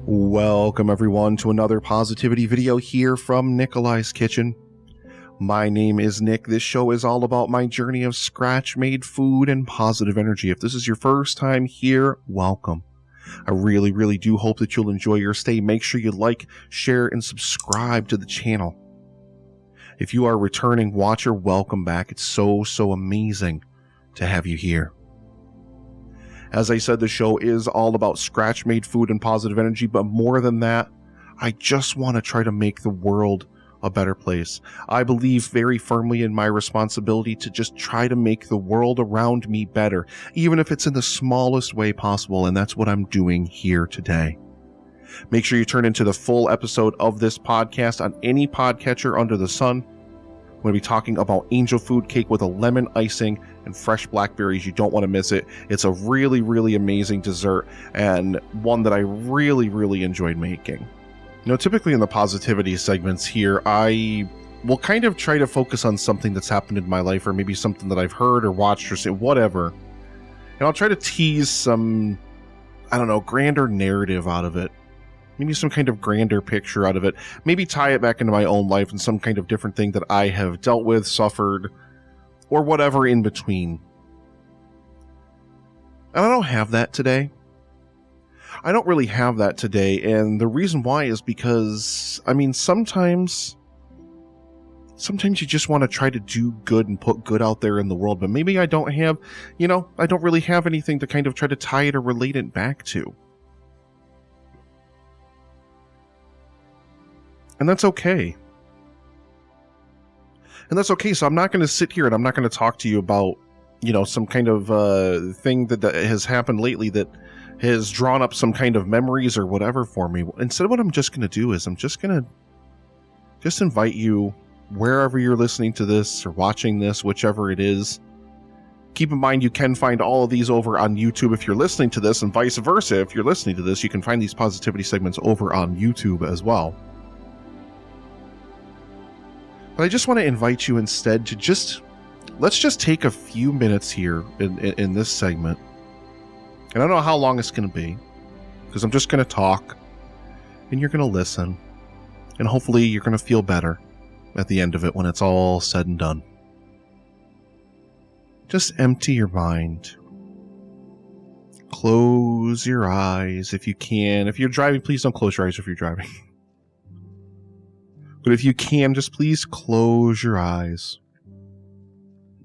Welcome everyone to another positivity video here from Nikoli's Kitchen. My name is Nick. This show is all about my journey of scratch-made food and positive energy. If this is your first time here, welcome. I really do hope that you'll enjoy your stay. Make sure you like, share, and subscribe to the channel. If you are a returning watcher, welcome back. It's so amazing to have you here. As I said, the show is all about scratch-made food and positive energy, but more than that, I just want to try to make the world a better place. I believe very firmly in my responsibility to just try to make the world around me better, even if it's in the smallest way possible, and that's what I'm doing here today. Make sure you turn into the full episode of this podcast on any podcatcher under the sun. I'm going to be talking about angel food cake with a lemon icing and fresh blackberries. You don't want to miss it. It's a really amazing dessert and one that I really enjoyed making. You know, typically in the positivity segments here, I will kind of try to focus on something that's happened in my life, or maybe something that I've heard or watched or seen, whatever. And I'll try to tease some, I don't know, grander narrative out of it. Maybe some kind of grander picture out of it. Maybe tie it back into my own life and some kind of different thing that I have dealt with, suffered, or whatever in between. And I don't have that today. I don't really have that today, and the reason why is because, I mean, sometimes you just want to try to do good and put good out there in the world, but maybe I don't have, I don't really have anything to kind of try to tie it or relate it back to. And that's okay. So I'm not going to sit here and I'm not going to talk to you about, some kind of thing that has happened lately that has drawn up some kind of memories or whatever for me. Instead, what I'm just going to do is I'm just going to invite you, wherever you're listening to this or watching this, whichever it is. Keep in mind, you can find all of these over on YouTube if you're listening to this, and vice versa. If you're listening to this, you can find these positivity segments over on YouTube as well. But I just want to invite you instead to let's just take a few minutes here in this segment. And I don't know how long it's going to be, because I'm just going to talk, and you're going to listen, and hopefully you're going to feel better at the end of it when it's all said and done. Just empty your mind. Close your eyes if you can. If you're driving, please don't close your eyes if you're driving. But if you can, just please close your eyes.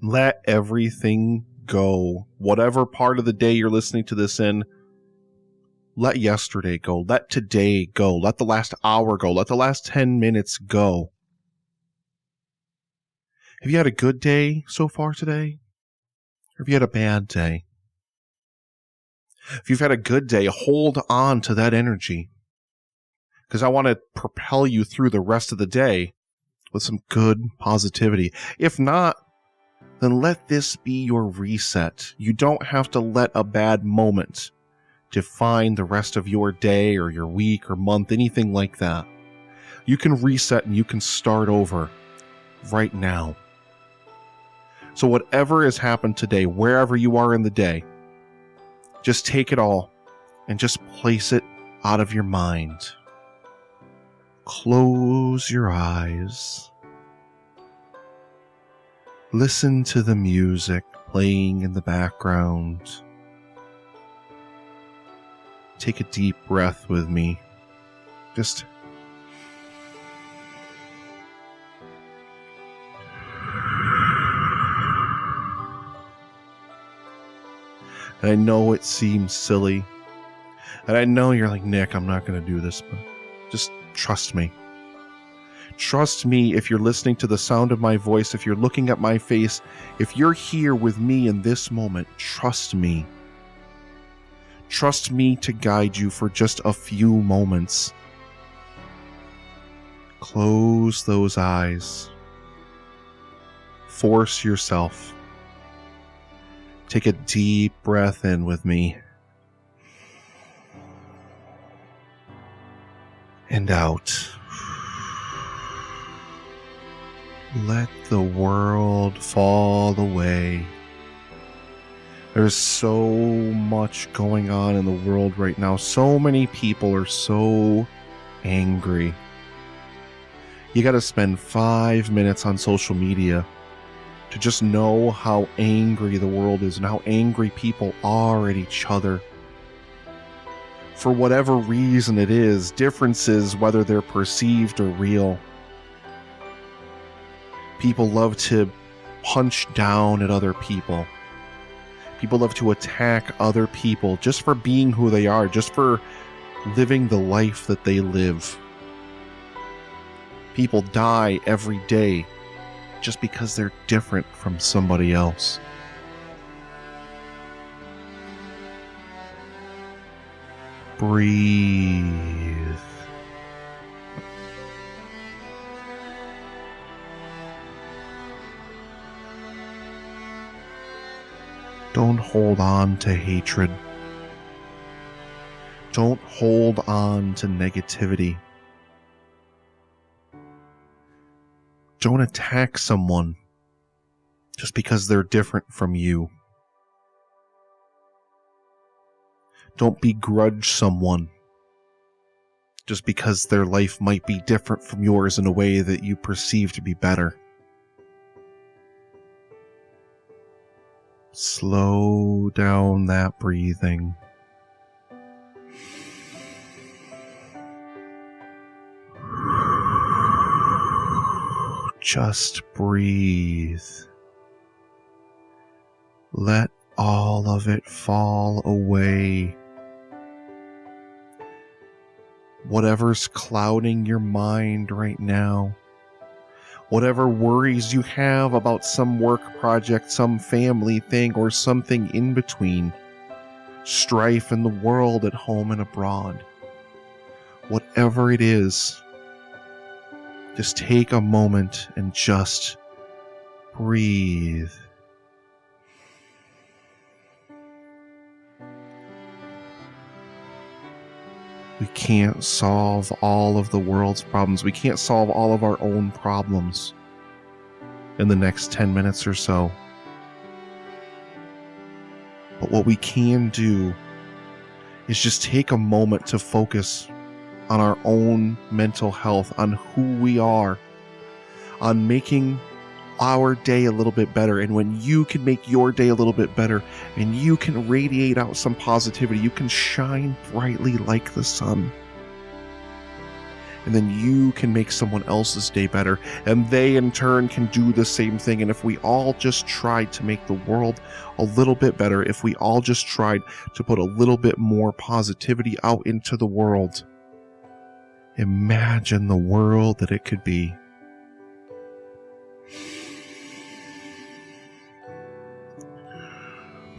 Let everything go. Whatever part of the day you're listening to this in, let yesterday go. Let today go. Let the last hour go. Let the last 10 minutes go. Have you had a good day so far today? Or have you had a bad day? If you've had a good day, hold on to that energy, because I want to propel you through the rest of the day with some good positivity. If not, then let this be your reset. You don't have to let a bad moment define the rest of your day or your week or month, anything like that. You can reset and you can start over right now. So whatever has happened today, wherever you are in the day, just take it all and just place it out of your mind. Close your eyes. Listen to the music playing in the background. Take a deep breath with me. And I know it seems silly. And I know you're like, Nick, I'm not going to do this, but just trust me. Trust me, if you're listening to the sound of my voice, if you're looking at my face, if you're here with me in this moment, trust me. Trust me to guide you for just a few moments. Close those eyes. Force yourself. Take a deep breath in with me. And out. Let the world fall away. There's so much going on in the world right now. So many people are so angry. You gotta spend 5 minutes on social media to just know how angry the world is and how angry people are at each other. For whatever reason it is, differences, whether they're perceived or real. People love to punch down at other people. People love to attack other people just for being who they are, just for living the life that they live. People die every day just because they're different from somebody else. Breathe. Don't hold on to hatred. Don't hold on to negativity. Don't attack someone just because they're different from you. Don't begrudge someone just because their life might be different from yours in a way that you perceive to be better. Slow down that breathing. Just breathe. Let all of it fall away. Whatever's clouding your mind right now, whatever worries you have about some work project, some family thing, or something in between, strife in the world at home and abroad, whatever it is, just take a moment and just breathe. We can't solve all of the world's problems. We can't solve all of our own problems in the next 10 minutes or so. But what we can do is just take a moment to focus on our own mental health, on who we are, on making our day a little bit better. And when you can make your day a little bit better and you can radiate out some positivity, you can shine brightly like the sun. And then you can make someone else's day better, and they in turn can do the same thing. And if we all just tried to make the world a little bit better, if we all just tried to put a little bit more positivity out into the world, imagine the world that it could be.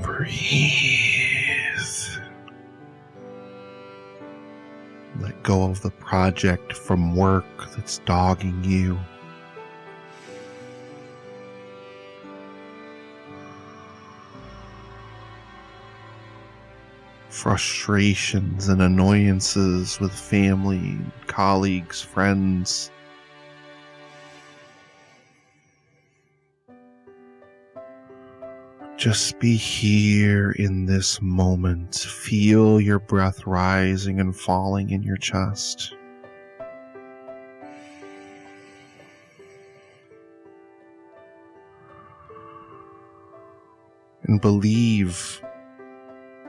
Breathe. Let go of the project from work that's dogging you. Frustrations and annoyances with family, colleagues, friends. Just be here in this moment. Feel your breath rising and falling in your chest. And believe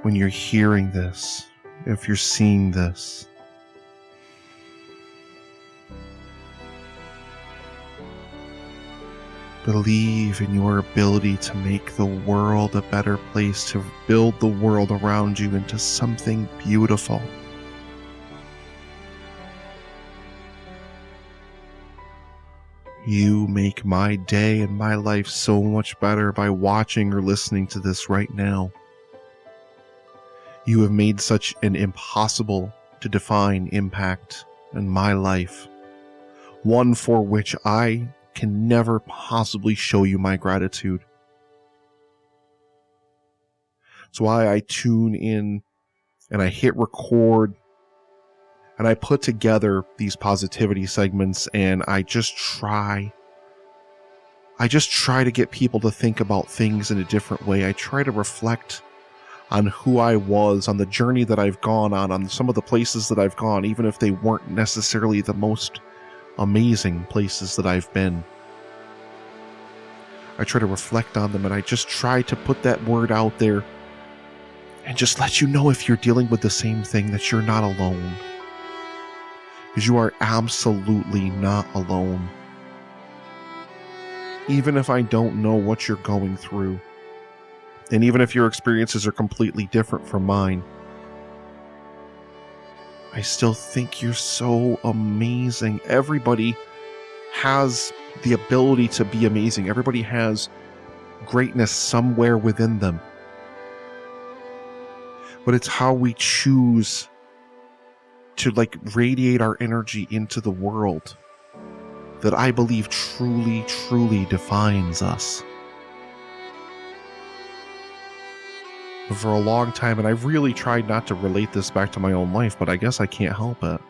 when you're hearing this, if you're seeing this, believe in your ability to make the world a better place, to build the world around you into something beautiful. You make my day and my life so much better by watching or listening to this right now. You have made such an impossible to define impact in my life, one for which I can never possibly show you my gratitude. It's why I tune in and I hit record and I put together these positivity segments, and I just try I just try to get people to think about things in a different way. I try to reflect on who I was, on the journey that I've gone on some of the places that I've gone, even if they weren't necessarily the most amazing places that I've been. I try to reflect on them, and I just try to put that word out there and just let you know, if you're dealing with the same thing, that you're not alone. Because you are absolutely not alone. Even if I don't know what you're going through, and even if your experiences are completely different from mine, I still think you're so amazing. Everybody has the ability to be amazing. Everybody has greatness somewhere within them. But it's how we choose to radiate our energy into the world that I believe truly, truly defines us. For a long time, and I've really tried not to relate this back to my own life, but I guess I can't help it.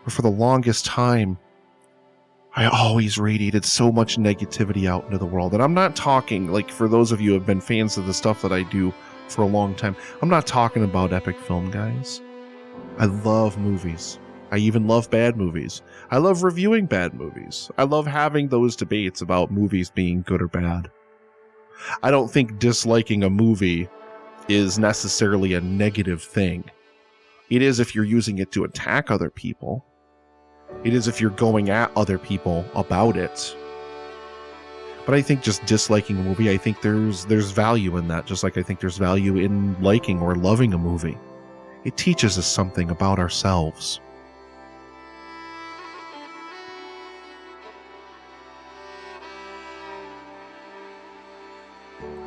But for the longest time, I always radiated so much negativity out into the world. And I'm not talking, for those of you who have been fans of the stuff that I do for a long time, I'm not talking about epic film, guys. I love movies. I even love bad movies. I love reviewing bad movies. I love having those debates about movies being good or bad. I don't think disliking a movie is necessarily a negative thing. It is if you're using it to attack other people. It is if you're going at other people about it. But I think just disliking a movie, I think there's value in that, just like I think there's value in liking or loving a movie. It teaches us something about ourselves.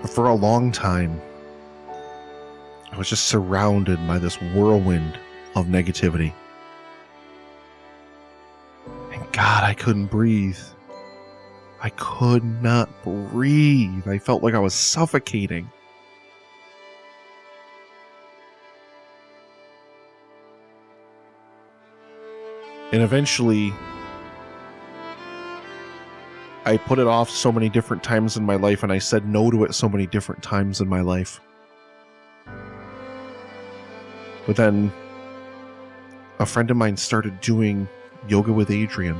But for a long time, I was just surrounded by this whirlwind of negativity. And God, I couldn't breathe. I could not breathe. I felt like I was suffocating. And eventually, I put it off so many different times in my life, and I said no to it so many different times in my life. But then a friend of mine started doing yoga with Adrian.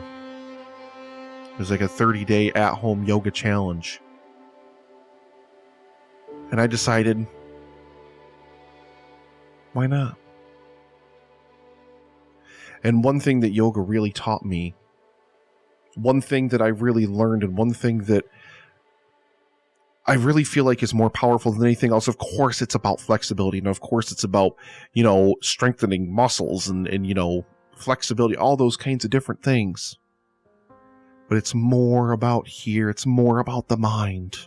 It was like a 30-day at-home yoga challenge. And I decided, why not? And one thing that yoga really taught me, one thing that I really learned, and one thing that I really feel like is more powerful than anything else, of course it's about flexibility, and of course it's about, strengthening muscles and flexibility, all those kinds of different things. But it's more about here, it's more about the mind,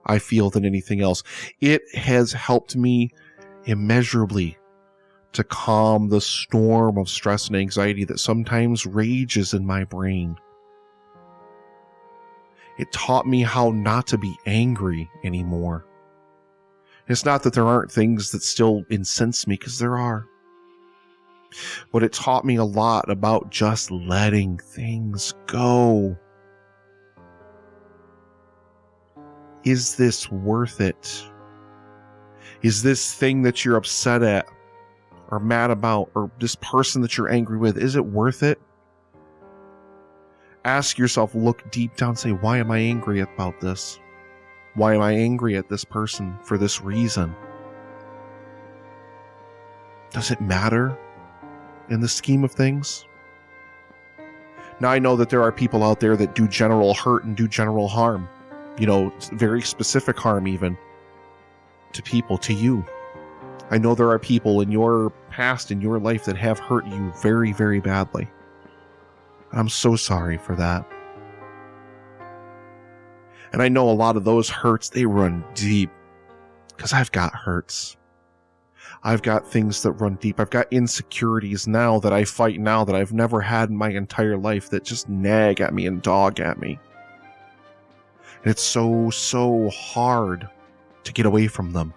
I feel, than anything else. It has helped me immeasurably to calm the storm of stress and anxiety that sometimes rages in my brain. It taught me how not to be angry anymore. It's not that there aren't things that still incense me, because there are. But it taught me a lot about just letting things go. Is this worth it? Is this thing that you're upset at or mad about, or this person that you're angry with, is it worth it? Ask yourself, look deep down, say, why am I angry about this? Why am I angry at this person for this reason? Does it matter in the scheme of things? Now, I know that there are people out there that do general hurt and do general harm. Very specific harm even to people, to you. I know there are people in your past, in your life, that have hurt you very, very badly. I'm so sorry for that. And I know a lot of those hurts, they run deep, because I've got hurts. I've got things that run deep. I've got insecurities now that I fight now that I've never had in my entire life, that just nag at me and dog at me. And it's so, so hard to get away from them.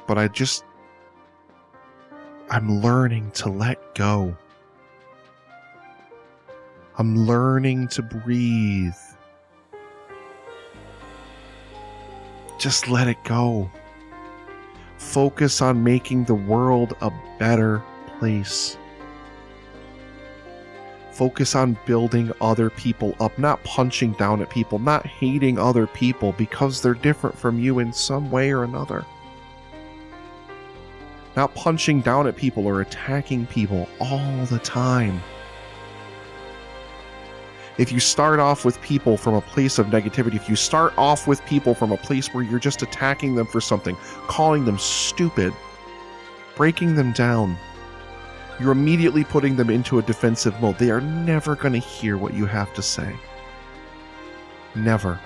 But I'm learning to let go. I'm learning to breathe. Just let it go. Focus on making the world a better place. Focus on building other people up, not punching down at people, not hating other people because they're different from you in some way or another. Not punching down at people or attacking people all the time. If you start off with people from a place of negativity, if you start off with people from a place where you're just attacking them for something, calling them stupid, breaking them down, you're immediately putting them into a defensive mode. They are never going to hear what you have to say. Never.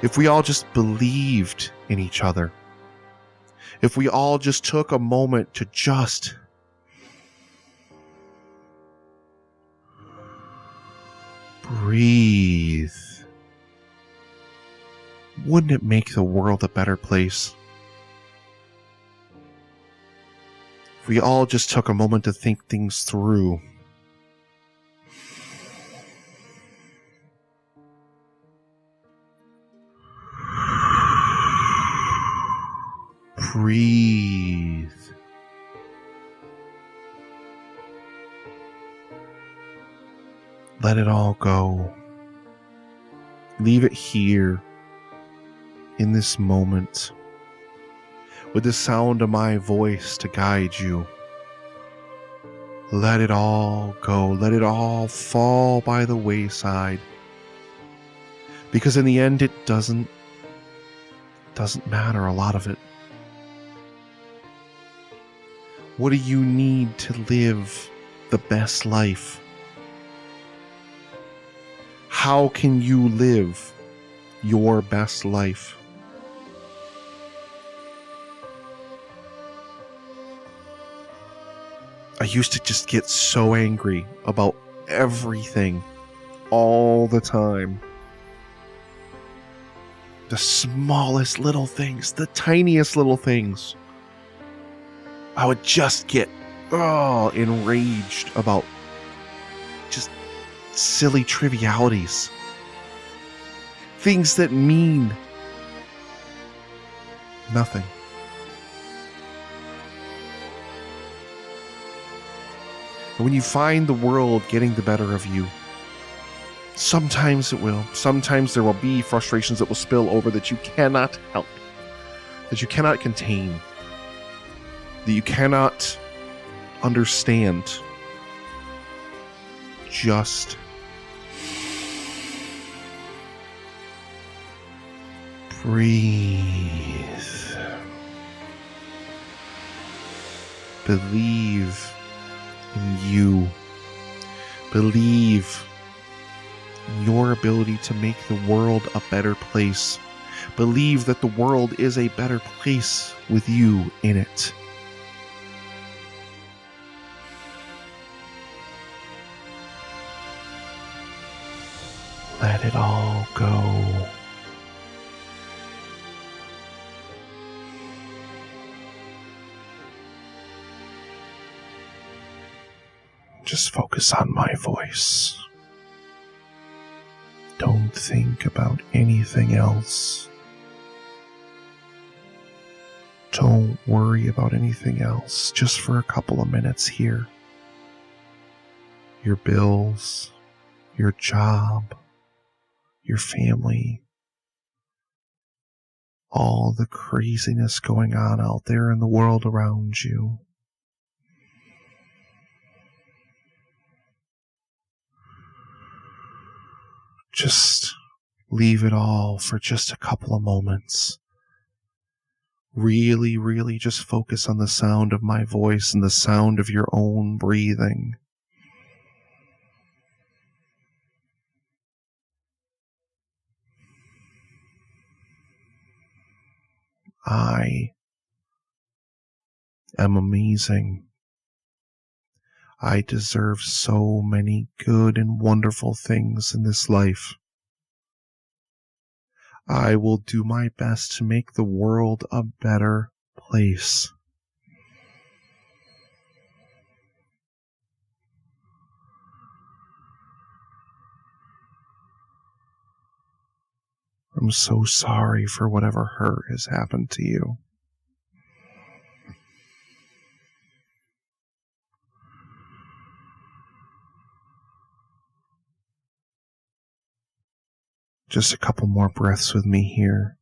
If we all just believed in each other, if we all just took a moment to just breathe, wouldn't it make the world a better place? If we all just took a moment to think things through. Breathe. Let it all go. Leave it here, in this moment, with the sound of my voice to guide you. Let it all go. Let it all fall by the wayside. Because in the end, it doesn't matter, a lot of it. What do you need to live the best life? How can you live your best life? I used to just get so angry about everything all the time. The smallest little things, the tiniest little things. I would just get enraged about just silly trivialities. Things that mean nothing. And when you find the world getting the better of you, sometimes it will. Sometimes there will be frustrations that will spill over that you cannot help, that you cannot contain, that you cannot understand. Just breathe. Believe in you. Believe in your ability to make the world a better place. Believe that the world is a better place with you in it. Let it all go. Just focus on my voice. Don't think about anything else. Don't worry about anything else. Just for a couple of minutes here. Your bills, your job, your family, all the craziness going on out there in the world around you. Just leave it all for just a couple of moments. Really, really just focus on the sound of my voice and the sound of your own breathing. I am amazing. I deserve so many good and wonderful things in this life. I will do my best to make the world a better place. I'm so sorry for whatever hurt has happened to you. Just a couple more breaths with me here.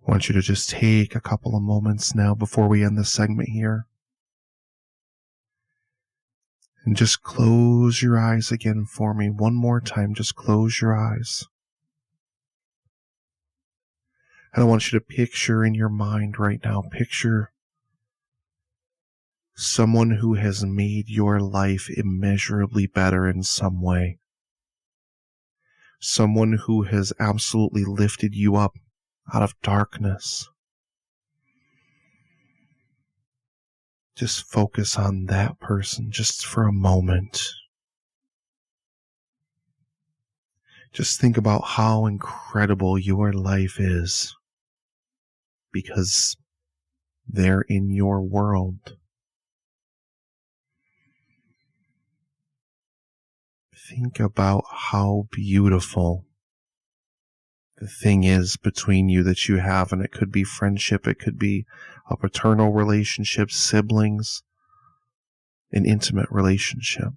I want you to just take a couple of moments now before we end this segment here. And just close your eyes again for me. One more time, just close your eyes. And I want you to picture in your mind right now, picture someone who has made your life immeasurably better in some way. Someone who has absolutely lifted you up out of darkness. Just focus on that person just for a moment. Just think about how incredible your life is because they're in your world. Think about how beautiful the thing is between you that you have, and it could be friendship, it could be a paternal relationship, siblings, an intimate relationship.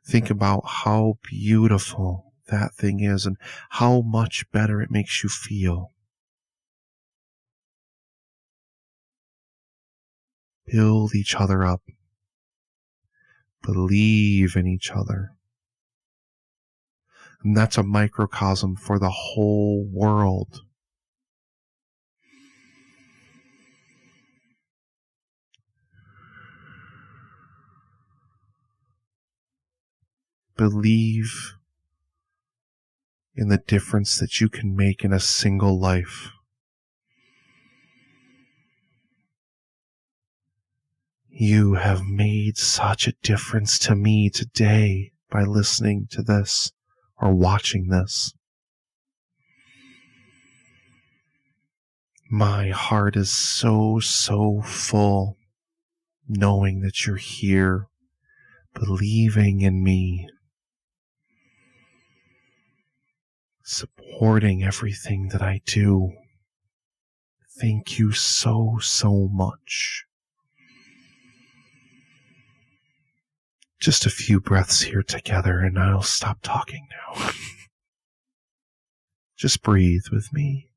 Think about how beautiful that thing is and how much better it makes you feel. Build each other up. Believe in each other. And that's a microcosm for the whole world. Believe in the difference that you can make in a single life. You have made such a difference to me today by listening to this or watching this. My heart is so full knowing that you're here, believing in me, supporting everything that I do. Thank you so much. Just a few breaths here together and I'll stop talking now. Just breathe with me.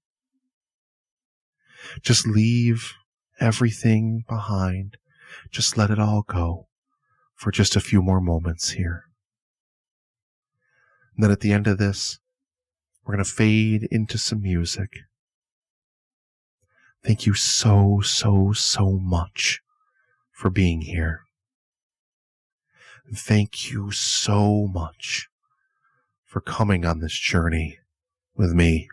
Just leave everything behind. Just let it all go for just a few more moments here. And then at the end of this, we're going to fade into some music. Thank you so much for being here. And thank you so much for coming on this journey with me.